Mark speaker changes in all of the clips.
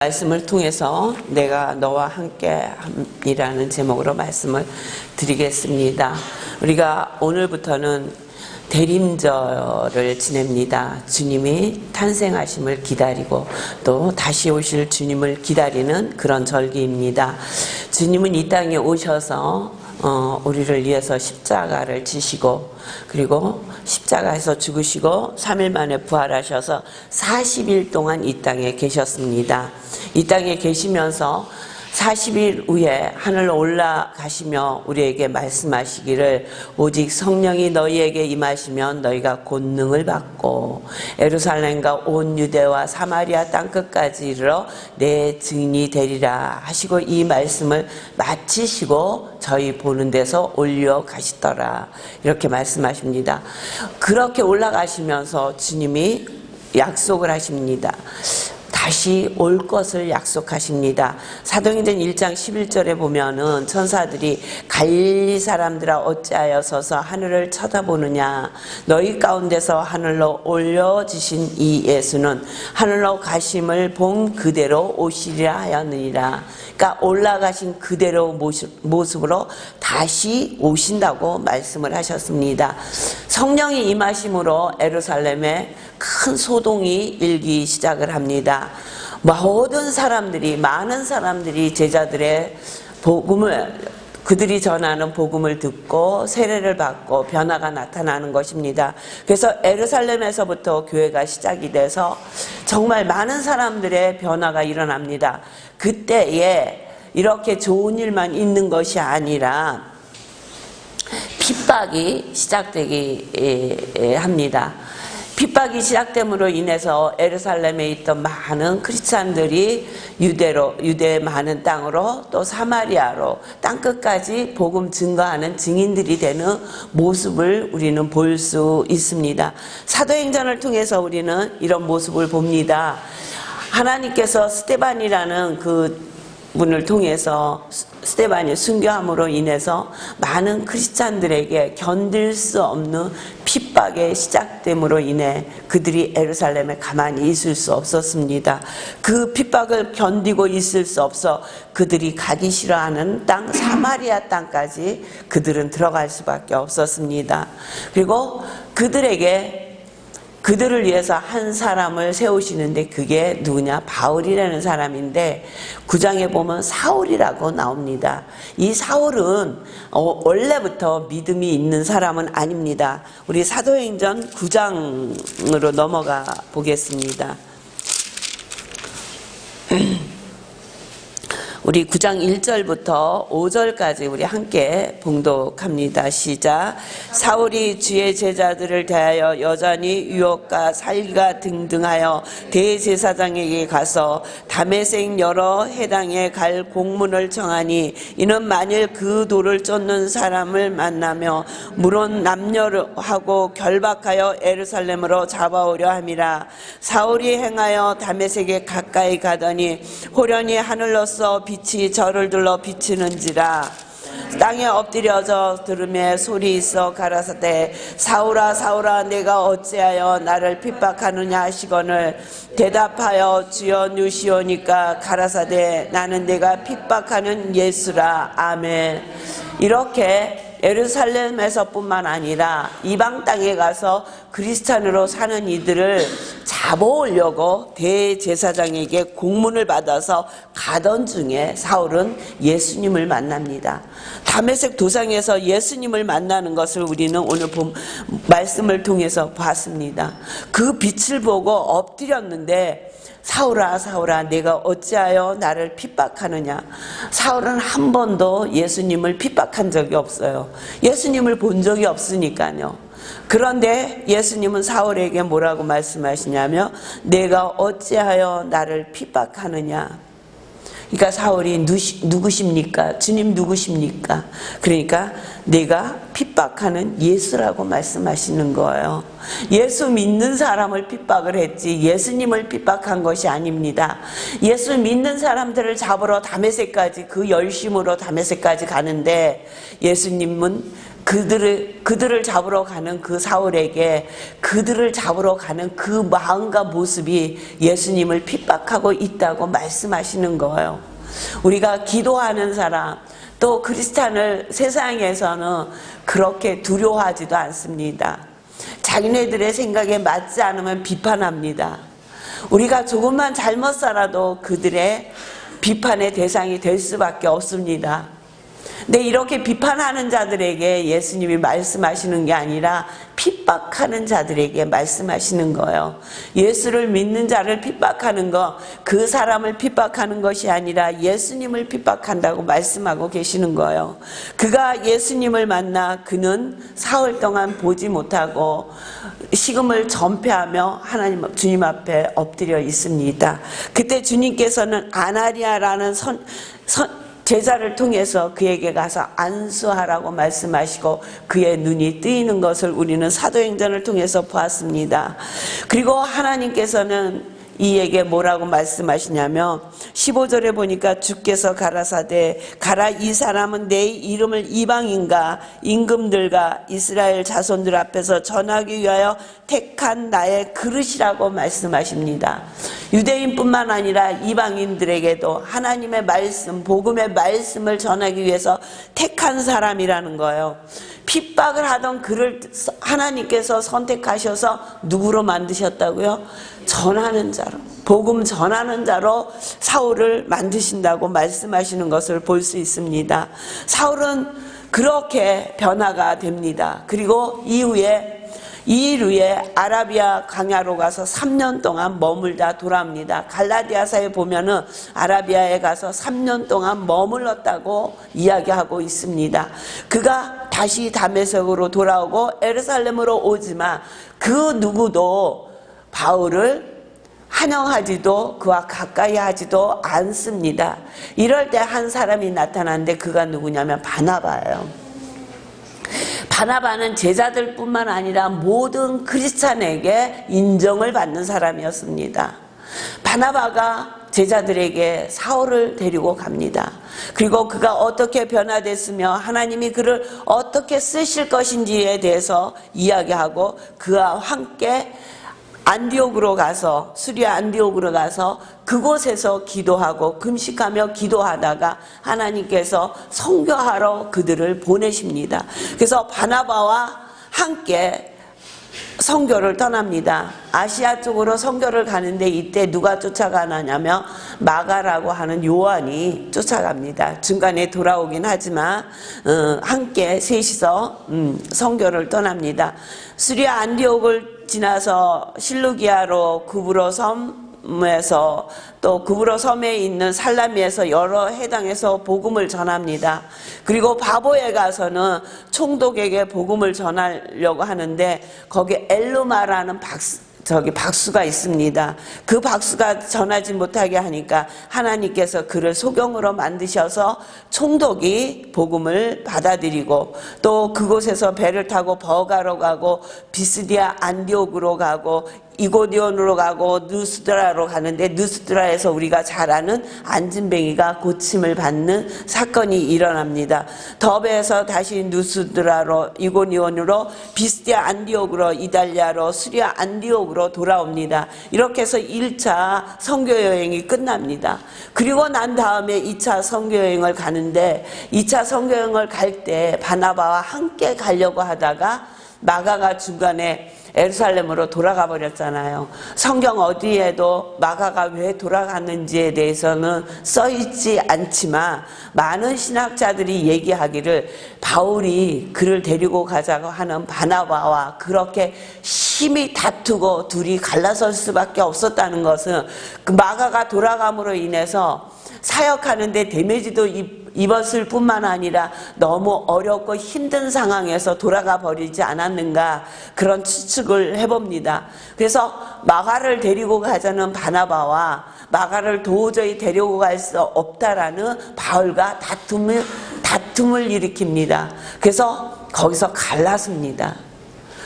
Speaker 1: 말씀을 통해서 내가 너와 함께이라는 제목으로 말씀을 드리겠습니다. 우리가 오늘부터는 대림절을 지냅니다. 주님이 탄생하심을 기다리고 또 다시 오실 주님을 기다리는 그런 절기입니다. 주님은 이 땅에 오셔서 우리를 위해서 십자가를 지시고 그리고 십자가에서 죽으시고 3일 만에 부활하셔서 40일 동안 이 땅에 계셨습니다. 이 땅에 계시면서 40일 후에 하늘로 올라가시며 우리에게 말씀하시기를 오직 성령이 너희에게 임하시면 너희가 권능을 받고 예루살렘과 온 유대와 사마리아 땅끝까지 이르러 내 증인이 되리라 하시고 이 말씀을 마치시고 저희 보는 데서 올려가시더라 이렇게 말씀하십니다. 그렇게 올라가시면서 주님이 약속을 하십니다. 다시 올 것을 약속하십니다. 사도행전 1장 11절에 보면은 천사들이 갈릴리 사람들아 어찌하여 서서 하늘을 쳐다보느냐 너희 가운데서 하늘로 올려지신 이 예수는 하늘로 가심을 본 그대로 오시리라 하였느니라. 그러니까 올라가신 그대로 모습으로 다시 오신다고 말씀을 하셨습니다. 성령이 임하심으로 예루살렘에 큰 소동이 일기 시작을 합니다. 모든 사람들이 많은 사람들이 제자들의 복음을 그들이 전하는 복음을 듣고 세례를 받고 변화가 나타나는 것입니다. 그래서 예루살렘에서부터 교회가 시작이 돼서 정말 많은 사람들의 변화가 일어납니다. 그때에 이렇게 좋은 일만 있는 것이 아니라 핍박이 시작되기 합니다. 핍박이 시작됨으로 인해서 예루살렘에 있던 많은 크리스찬들이 유대의 많은 땅으로 또 사마리아로 땅끝까지 복음 증거하는 증인들이 되는 모습을 우리는 볼 수 있습니다. 사도행전을 통해서 우리는 이런 모습을 봅니다. 하나님께서 스데반이라는 그 분을 통해서 스데반이 순교함으로 인해서 많은 크리스찬들에게 견딜 수 없는 핍박의 시작됨으로 인해 그들이 예루살렘에 가만히 있을 수 없었습니다. 그 핍박을 견디고 있을 수 없어 그들이 가기 싫어하는 땅 사마리아 땅까지 그들은 들어갈 수밖에 없었습니다. 그리고 그들을 위해서 한 사람을 세우시는데 그게 누구냐? 바울이라는 사람인데 9장에 보면 사울이라고 나옵니다. 이 사울은 원래부터 믿음이 있는 사람은 아닙니다. 우리 사도행전 9장으로 넘어가 보겠습니다. 우리 9장 1절부터 5절까지 우리 함께 봉독합니다. 시작. 사울이 주의 제자들을 대하여 여전히 유혹과 살기가 등등하여 대제사장에게 가서 다메섹 여러 해당에 갈 공문을 청하니 이는 만일 그 돌을 쫓는 사람을 만나며 물론 남녀하고 결박하여 예루살렘으로 잡아오려 함이라. 사울이 행하여 다메섹에 가까이 가더니 호련히 하늘로서 빛이 저를 둘러 비치는지라. 땅에 엎드려져 들음에 소리 있어 가라사대 사울아 사울아 내가 어찌하여 나를 핍박하느냐 하시거늘 대답하여 주여 누시오니까 가라사대 나는 내가 핍박하는 예수라. 아멘. 이렇게 예루살렘에서 뿐만 아니라 이방 땅에 가서 크리스찬으로 사는 이들을 잡아오려고 대제사장에게 공문을 받아서 가던 중에 사울은 예수님을 만납니다. 다메섹 도상에서 예수님을 만나는 것을 우리는 오늘 말씀을 통해서 봤습니다. 그 빛을 보고 엎드렸는데 사울아 사울아 내가 어찌하여 나를 핍박하느냐. 사울은 한 번도 예수님을 핍박한 적이 없어요. 예수님을 본 적이 없으니까요. 그런데 예수님은 사울에게 뭐라고 말씀하시냐면 내가 어찌하여 나를 핍박하느냐. 그러니까 사울이 누구십니까? 주님 누구십니까? 그러니까 내가 핍박하는 예수라고 말씀하시는 거예요. 예수 믿는 사람을 핍박을 했지 예수님을 핍박한 것이 아닙니다. 예수 믿는 사람들을 잡으러 다메섹까지 그 열심으로 다메섹까지 가는데 예수님은 그들을 잡으러 가는 그 사울에게 그들을 잡으러 가는 그 마음과 모습이 예수님을 핍박하고 있다고 말씀하시는 거예요. 우리가 기도하는 사람, 또 크리스찬을 세상에서는 그렇게 두려워하지도 않습니다. 자기네들의 생각에 맞지 않으면 비판합니다. 우리가 조금만 잘못 살아도 그들의 비판의 대상이 될 수밖에 없습니다. 근데 이렇게 비판하는 자들에게 예수님이 말씀하시는 게 아니라 핍박하는 자들에게 말씀하시는 거예요. 예수를 믿는 자를 핍박하는 거, 그 사람을 핍박하는 것이 아니라 예수님을 핍박한다고 말씀하고 계시는 거예요. 그가 예수님을 만나 그는 사흘 동안 보지 못하고 식음을 전폐하며 하나님 주님 앞에 엎드려 있습니다. 그때 주님께서는 아나니아라는 제자를 통해서 그에게 가서 안수하라고 말씀하시고 그의 눈이 뜨이는 것을 우리는 사도행전을 통해서 보았습니다. 그리고 하나님께서는 이에게 뭐라고 말씀하시냐면 15절에 보니까 주께서 가라사대 가라, 이 사람은 내 이름을 이방인과 임금들과 이스라엘 자손들 앞에서 전하기 위하여 택한 나의 그릇이라고 말씀하십니다. 유대인뿐만 아니라 이방인들에게도 하나님의 말씀, 복음의 말씀을 전하기 위해서 택한 사람이라는 거예요. 핍박을 하던 그를 하나님께서 선택하셔서 누구로 만드셨다고요? 전하는 자로, 복음 전하는 자로 사울을 만드신다고 말씀하시는 것을 볼 수 있습니다. 사울은 그렇게 변화가 됩니다. 그리고 이 일 후에 아라비아 광야로 가서 3년 동안 머물다 돌아옵니다. 갈라디아서에 보면은 아라비아에 가서 3년 동안 머물렀다고 이야기하고 있습니다. 그가 다시 다메섹으로 돌아오고 예루살렘으로 오지만 그 누구도 바울을 환영하지도 그와 가까이 하지도 않습니다. 이럴 때 한 사람이 나타났는데 그가 누구냐면 바나바예요. 바나바는 제자들뿐만 아니라 모든 크리스찬에게 인정을 받는 사람이었습니다. 바나바가 제자들에게 사울을 데리고 갑니다. 그리고 그가 어떻게 변화됐으며 하나님이 그를 어떻게 쓰실 것인지에 대해서 이야기하고 그와 함께 안디옥으로 가서, 수리아 안디옥으로 가서 그곳에서 기도하고 금식하며 기도하다가 하나님께서 선교하러 그들을 보내십니다. 그래서 바나바와 함께 선교를 떠납니다. 아시아 쪽으로 선교를 가는데 이때 누가 쫓아가냐면 마가라고 하는 요한이 쫓아갑니다. 중간에 돌아오긴 하지만 함께 셋이서 선교를 떠납니다. 수리아 안디옥을 지나서 실루기아로 구브로 섬에서 또 구브로 섬에 있는 살라미에서 여러 해당에서 복음을 전합니다. 그리고 바보에 가서는 총독에게 복음을 전하려고 하는데 거기 엘루마라는 박수가 있습니다. 그 박수가 전하지 못하게 하니까 하나님께서 그를 소경으로 만드셔서 총독이 복음을 받아들이고 또 그곳에서 배를 타고 버가로 가고 비스디아 안디옥으로 가고 이고디온으로 가고 누스드라로 가는데 누스드라에서 우리가 잘 아는 안진뱅이가 고침을 받는 사건이 일어납니다. 더베에서 다시 누스드라로 이고디온으로 비스디아 안디옥으로 이달리아로 수리아 안디옥으로 돌아옵니다. 이렇게 해서 1차 선교 여행이 끝납니다. 그리고 난 다음에 2차 선교 여행을 가는데 2차 선교 여행을 갈 때 바나바와 함께 가려고 하다가 마가가 중간에 예루살렘으로 돌아가 버렸잖아요. 성경 어디에도 마가가 왜 돌아갔는지에 대해서는 써있지 않지만 많은 신학자들이 얘기하기를 바울이 그를 데리고 가자고 하는 바나바와 그렇게 심히 다투고 둘이 갈라설 수밖에 없었다는 것은 그 마가가 돌아감으로 인해서 사역하는데 데미지도 입었을 뿐만 아니라 너무 어렵고 힘든 상황에서 돌아가 버리지 않았는가 그런 추측을 해봅니다. 그래서 마가를 데리고 가자는 바나바와 마가를 도저히 데리고 갈 수 없다라는 바울과 다툼을 일으킵니다. 그래서 거기서 갈랐습니다.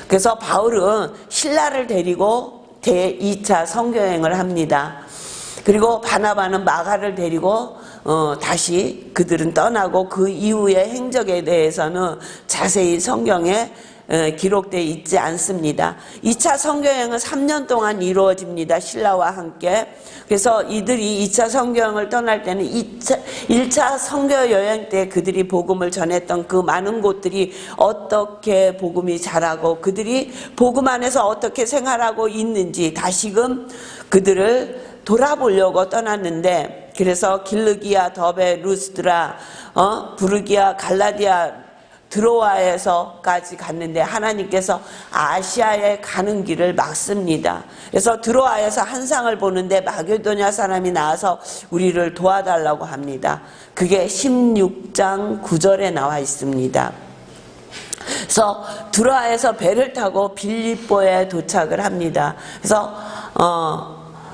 Speaker 1: 그래서 바울은 신라를 데리고 제2차 선교여행을 합니다. 그리고 바나바는 마가를 데리고 다시 그들은 떠나고 그 이후의 행적에 대해서는 자세히 성경에 기록되어 있지 않습니다. 2차 선교여행은 3년 동안 이루어집니다. 신라와 함께. 그래서 이들이 2차 선교여행을 떠날 때는 1차 선교여행 때 그들이 복음을 전했던 그 많은 곳들이 어떻게 복음이 자라고 그들이 복음 안에서 어떻게 생활하고 있는지 다시금 그들을 돌아보려고 떠났는데, 그래서 길르기아, 더베, 루스드라, 부르기아, 갈라디아, 드로아에서까지 갔는데 하나님께서 아시아에 가는 길을 막습니다. 그래서 드로아에서 한상을 보는데 마게도냐 사람이 나와서 우리를 도와달라고 합니다. 그게 16장 9절에 나와 있습니다. 그래서 드로아에서 배를 타고 빌립보에 도착을 합니다. 그래서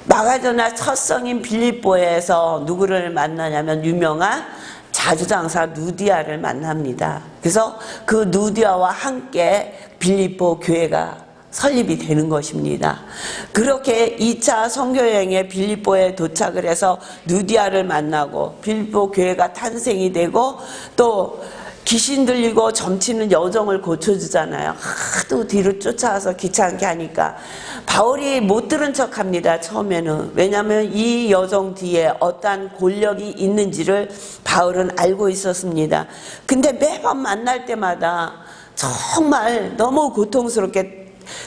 Speaker 1: 마게도냐 첫 성인 빌립보에서 누구를 만나냐면 유명한 자주장사 누디아를 만납니다. 그래서 그 누디아와 함께 빌립보 교회가 설립이 되는 것입니다. 그렇게 2차 선교여행에 빌립보에 도착을 해서 누디아를 만나고 빌립보 교회가 탄생이 되고, 또 귀신 들리고 점치는 여정을 고쳐주잖아요. 하도 뒤로 쫓아와서 귀찮게 하니까 바울이 못 들은 척합니다. 처음에는. 왜냐하면 이 여정 뒤에 어떠한 권력이 있는지를 바울은 알고 있었습니다. 근데 매번 만날 때마다 정말 너무 고통스럽게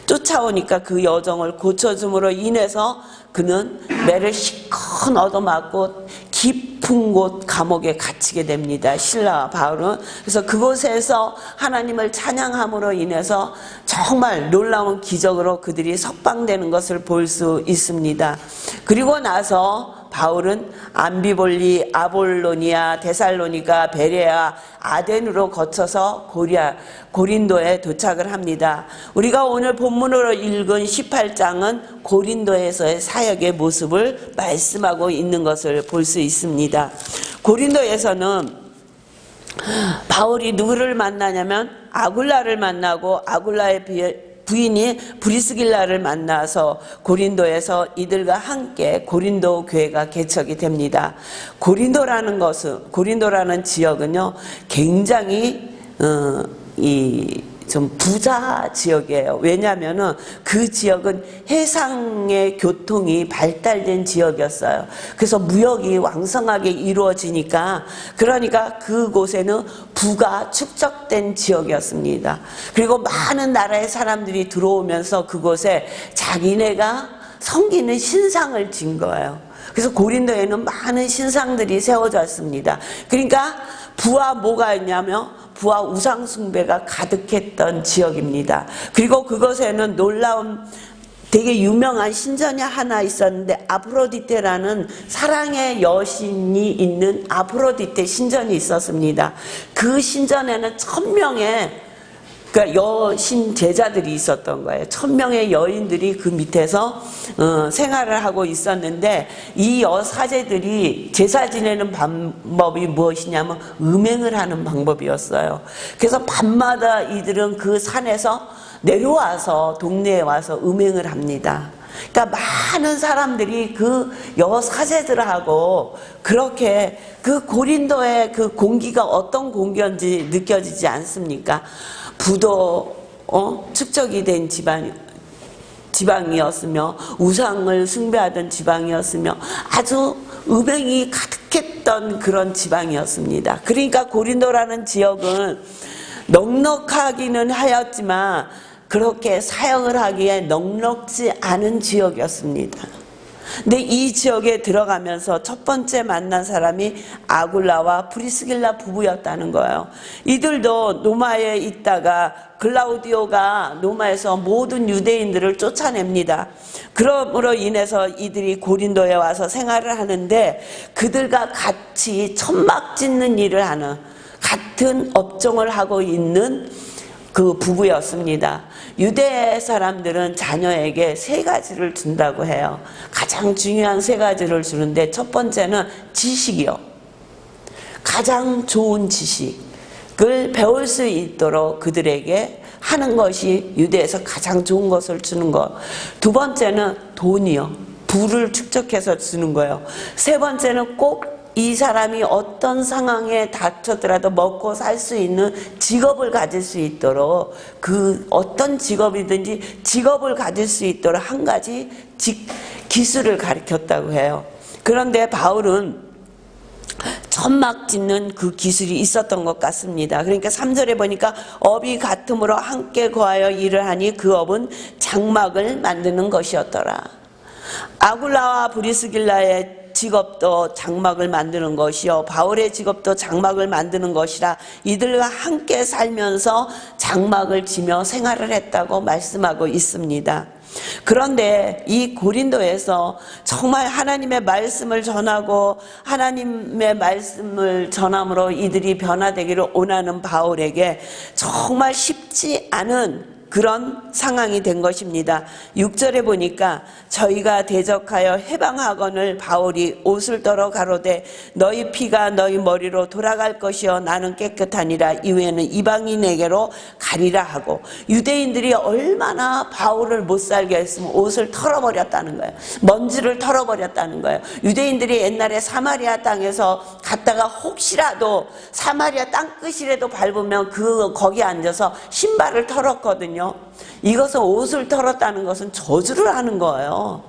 Speaker 1: 쫓아오니까 그 여정을 고쳐줌으로 인해서 그는 매를 실컷 얻어맞고 깊은 곳 감옥에 갇히게 됩니다. 신라와 바울은. 그래서 그곳에서 하나님을 찬양함으로 인해서 정말 놀라운 기적으로 그들이 석방되는 것을 볼 수 있습니다. 그리고 나서 바울은 암비볼리, 아볼로니아, 데살로니가, 베레아, 아덴으로 거쳐서 고린도에 도착을 합니다. 우리가 오늘 본문으로 읽은 18장은 고린도에서의 사역의 모습을 말씀하고 있는 것을 볼 수 있습니다. 고린도에서는 바울이 누구를 만나냐면 아굴라를 만나고, 아굴라의 부인이 브리스길라를 만나서 고린도에서 이들과 함께 고린도 교회가 개척이 됩니다. 고린도라는 지역은요, 굉장히 좀 부자 지역이에요. 왜냐하면은 그 지역은 해상의 교통이 발달된 지역이었어요. 그래서 무역이 왕성하게 이루어지니까, 그러니까 그곳에는 부가 축적된 지역이었습니다. 그리고 많은 나라의 사람들이 들어오면서 그곳에 자기네가 섬기는 신상을 진 거예요. 그래서 고린도에는 많은 신상들이 세워졌습니다. 그러니까 부와 뭐가 있냐면 부와 우상 숭배가 가득했던 지역입니다. 그리고 그것에는 놀라운 되게 유명한 신전이 하나 있었는데, 아프로디테라는 사랑의 여신이 있는 아프로디테 신전이 있었습니다. 그 신전에는 1000명의 그러니까 여신 제자들이 있었던 거예요. 1000명의 여인들이 그 밑에서 생활을 하고 있었는데, 이 여사제들이 제사 지내는 방법이 무엇이냐면 음행을 하는 방법이었어요. 그래서 밤마다 이들은 그 산에서 내려와서 동네에 와서 음행을 합니다. 그러니까 많은 사람들이 그 여사제들하고 그렇게 그 고린도의 그 공기가 어떤 공기인지 느껴지지 않습니까? 부도 축적이 된 지방이었으며 우상을 숭배하던 지방이었으며 아주 음행이 가득했던 그런 지방이었습니다. 그러니까 고린도라는 지역은 넉넉하기는 하였지만 그렇게 사역을 하기에 넉넉지 않은 지역이었습니다. 근데 이 지역에 들어가면서 첫 번째 만난 사람이 아굴라와 프리스길라 부부였다는 거예요. 이들도 로마에 있다가 글라우디오가 로마에서 모든 유대인들을 쫓아냅니다. 그러므로 인해서 이들이 고린도에 와서 생활을 하는데, 그들과 같이 천막 짓는 일을 하는 같은 업종을 하고 있는 그 부부였습니다. 유대 사람들은 자녀에게 3가지를 준다고 해요. 가장 중요한 3가지를 주는데, 첫 번째는 지식이요. 가장 좋은 지식을 배울 수 있도록 그들에게 하는 것이 유대에서 가장 좋은 것을 주는 것. 두 번째는 돈이요. 부를 축적해서 주는 거예요. 세 번째는 꼭 이 사람이 어떤 상황에 닥쳐더라도 먹고 살 수 있는 직업을 가질 수 있도록, 그 어떤 직업이든지 직업을 가질 수 있도록 한 가지 기술을 가르쳤다고 해요. 그런데 바울은 천막 짓는 그 기술이 있었던 것 같습니다. 그러니까 3절에 보니까 업이 같음으로 함께 거하여 일을 하니 그 업은 장막을 만드는 것이었더라. 아굴라와 브리스길라의 직업도 장막을 만드는 것이요, 바울의 직업도 장막을 만드는 것이라 이들과 함께 살면서 장막을 지며 생활을 했다고 말씀하고 있습니다. 그런데 이 고린도에서 정말 하나님의 말씀을 전하고 하나님의 말씀을 전함으로 이들이 변화되기를 원하는 바울에게 정말 쉽지 않은 그런 상황이 된 것입니다. 6절에 보니까 저희가 대적하여 해방하거늘 바울이 옷을 떨어 가로되 너희 피가 너희 머리로 돌아갈 것이요 나는 깨끗하니라 이후에는 이방인에게로 가리라 하고, 유대인들이 얼마나 바울을 못 살게 했으면 옷을 털어버렸다는 거예요. 먼지를 털어버렸다는 거예요. 유대인들이 옛날에 사마리아 땅에서 갔다가 혹시라도 사마리아 땅끝이라도 밟으면 거기 앉아서 신발을 털었거든요. 이것은 옷을 털었다는 것은 저주를 하는 거예요.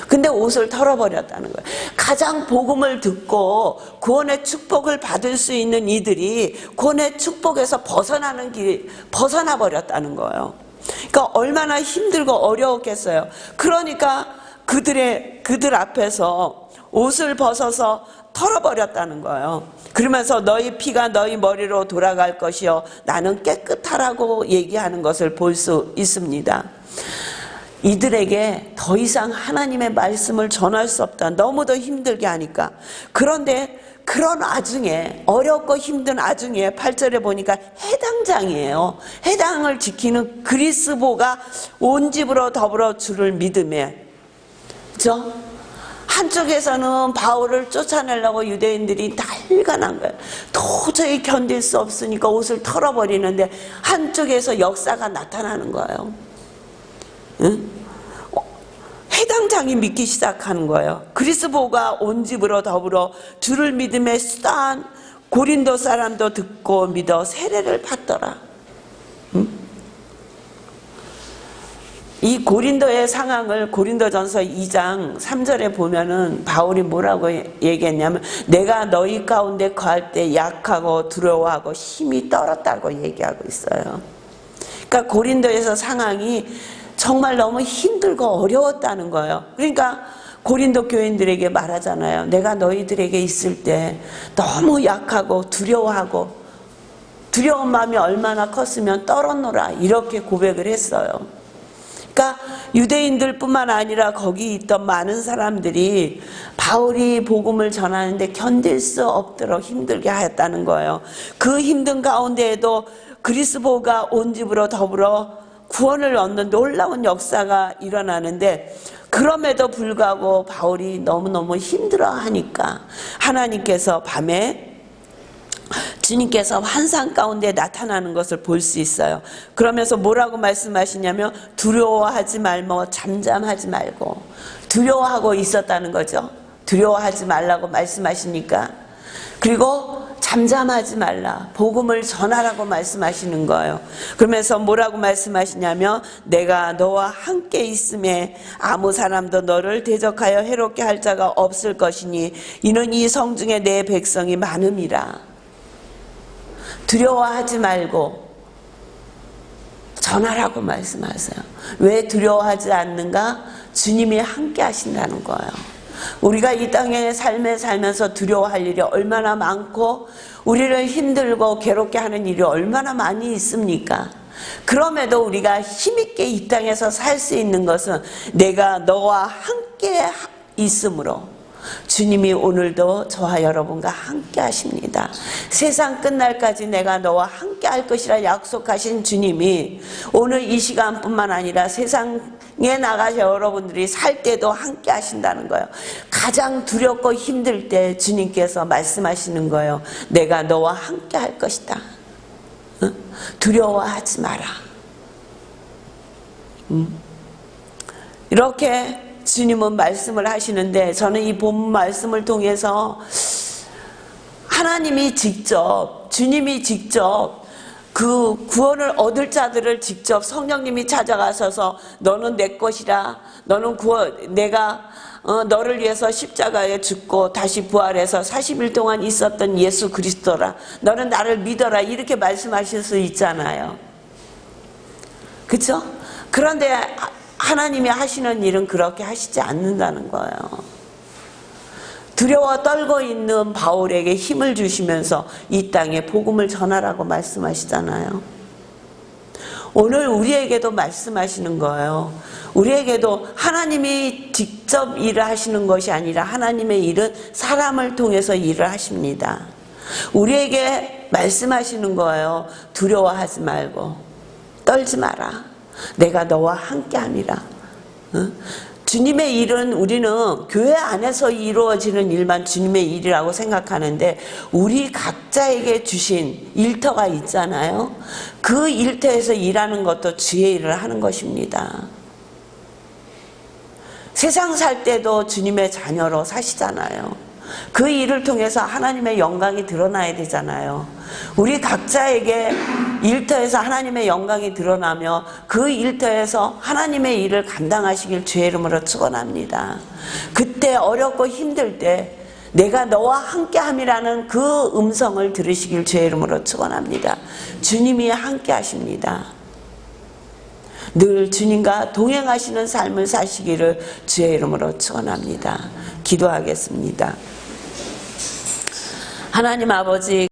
Speaker 1: 근데 옷을 털어버렸다는 거예요. 가장 복음을 듣고 구원의 축복을 받을 수 있는 이들이 구원의 축복에서 벗어나 버렸다는 거예요. 그러니까 얼마나 힘들고 어려웠겠어요. 그러니까 그들 앞에서 옷을 벗어서 털어버렸다는 거예요. 그러면서 너희 피가 너희 머리로 돌아갈 것이요 나는 깨끗하라고 얘기하는 것을 볼 수 있습니다. 이들에게 더 이상 하나님의 말씀을 전할 수 없다. 너무도 힘들게 하니까. 그런데 그런 와중에, 어렵고 힘든 와중에 8절에 보니까 해당장이에요. 해당을 지키는 그리스보가 온 집으로 더불어 주를 믿으매, 그렇죠? 한쪽에서는 바울을 쫓아내려고 유대인들이 난리가 난 거예요. 도저히 견딜 수 없으니까 옷을 털어버리는데 한쪽에서 역사가 나타나는 거예요. 응? 해당장이 믿기 시작하는 거예요. 그리스보가 온 집으로 더불어 주를 믿음에 수다한 고린도 사람도 듣고 믿어 세례를 받더라. 응? 이 고린도의 상황을 고린도전서 2장 3절에 보면은 바울이 뭐라고 얘기했냐면 내가 너희 가운데 거할 때 약하고 두려워하고 힘이 떨었다고 얘기하고 있어요. 그러니까 고린도에서 상황이 정말 너무 힘들고 어려웠다는 거예요. 그러니까 고린도 교인들에게 말하잖아요. 내가 너희들에게 있을 때 너무 약하고 두려워하고 두려운 마음이 얼마나 컸으면 떨었노라, 이렇게 고백을 했어요. 그러니까 유대인들뿐만 아니라 거기 있던 많은 사람들이 바울이 복음을 전하는데 견딜 수 없도록 힘들게 하였다는 거예요. 그 힘든 가운데에도 그리스보가 온 집으로 더불어 구원을 얻는 놀라운 역사가 일어나는데, 그럼에도 불구하고 바울이 너무너무 힘들어하니까 하나님께서 밤에 주님께서 환상 가운데 나타나는 것을 볼 수 있어요. 그러면서 뭐라고 말씀하시냐면 두려워하지 말고 잠잠하지 말고, 두려워하고 있었다는 거죠. 두려워하지 말라고 말씀하시니까, 그리고 잠잠하지 말라, 복음을 전하라고 말씀하시는 거예요. 그러면서 뭐라고 말씀하시냐면 내가 너와 함께 있음에 아무 사람도 너를 대적하여 해롭게 할 자가 없을 것이니 이는 이 성중에 내 백성이 많음이라. 두려워하지 말고 전하라고 말씀하세요. 왜 두려워하지 않는가? 주님이 함께 하신다는 거예요. 우리가 이 땅의 삶에 살면서 두려워할 일이 얼마나 많고 우리를 힘들고 괴롭게 하는 일이 얼마나 많이 있습니까? 그럼에도 우리가 힘있게 이 땅에서 살 수 있는 것은 내가 너와 함께 있으므로, 주님이 오늘도 저와 여러분과 함께 하십니다. 세상 끝날까지 내가 너와 함께 할 것이라 약속하신 주님이 오늘 이 시간뿐만 아니라 세상에 나가서 여러분들이 살 때도 함께 하신다는 거예요. 가장 두렵고 힘들 때 주님께서 말씀하시는 거예요. 내가 너와 함께 할 것이다. 두려워하지 마라. 이렇게 주님은 말씀을 하시는데 저는 이 본 말씀을 통해서 하나님이 직접, 주님이 직접 그 구원을 얻을 자들을 직접 성령님이 찾아가셔서 너는 내 것이라, 너는 내가 너를 위해서 십자가에 죽고 다시 부활해서 40일 동안 있었던 예수 그리스도라, 너는 나를 믿어라, 이렇게 말씀하실 수 있잖아요. 그렇죠? 그런데 하나님이 하시는 일은 그렇게 하시지 않는다는 거예요. 두려워 떨고 있는 바울에게 힘을 주시면서 이 땅에 복음을 전하라고 말씀하시잖아요. 오늘 우리에게도 말씀하시는 거예요. 우리에게도 하나님이 직접 일을 하시는 것이 아니라 하나님의 일은 사람을 통해서 일을 하십니다. 우리에게 말씀하시는 거예요. 두려워하지 말고 떨지 마라. 내가 너와 함께함이라. 주님의 일은 우리는 교회 안에서 이루어지는 일만 주님의 일이라고 생각하는데 우리 각자에게 주신 일터가 있잖아요. 그 일터에서 일하는 것도 주의 일을 하는 것입니다. 세상 살 때도 주님의 자녀로 사시잖아요. 그 일을 통해서 하나님의 영광이 드러나야 되잖아요. 우리 각자에게 일터에서 하나님의 영광이 드러나며 그 일터에서 하나님의 일을 감당하시길 주의 이름으로 축원합니다. 그때 어렵고 힘들 때 내가 너와 함께함이라는 그 음성을 들으시길 주의 이름으로 축원합니다. 주님이 함께 하십니다. 늘 주님과 동행하시는 삶을 사시기를 주의 이름으로 축원합니다. 기도하겠습니다. 하나님 아버지,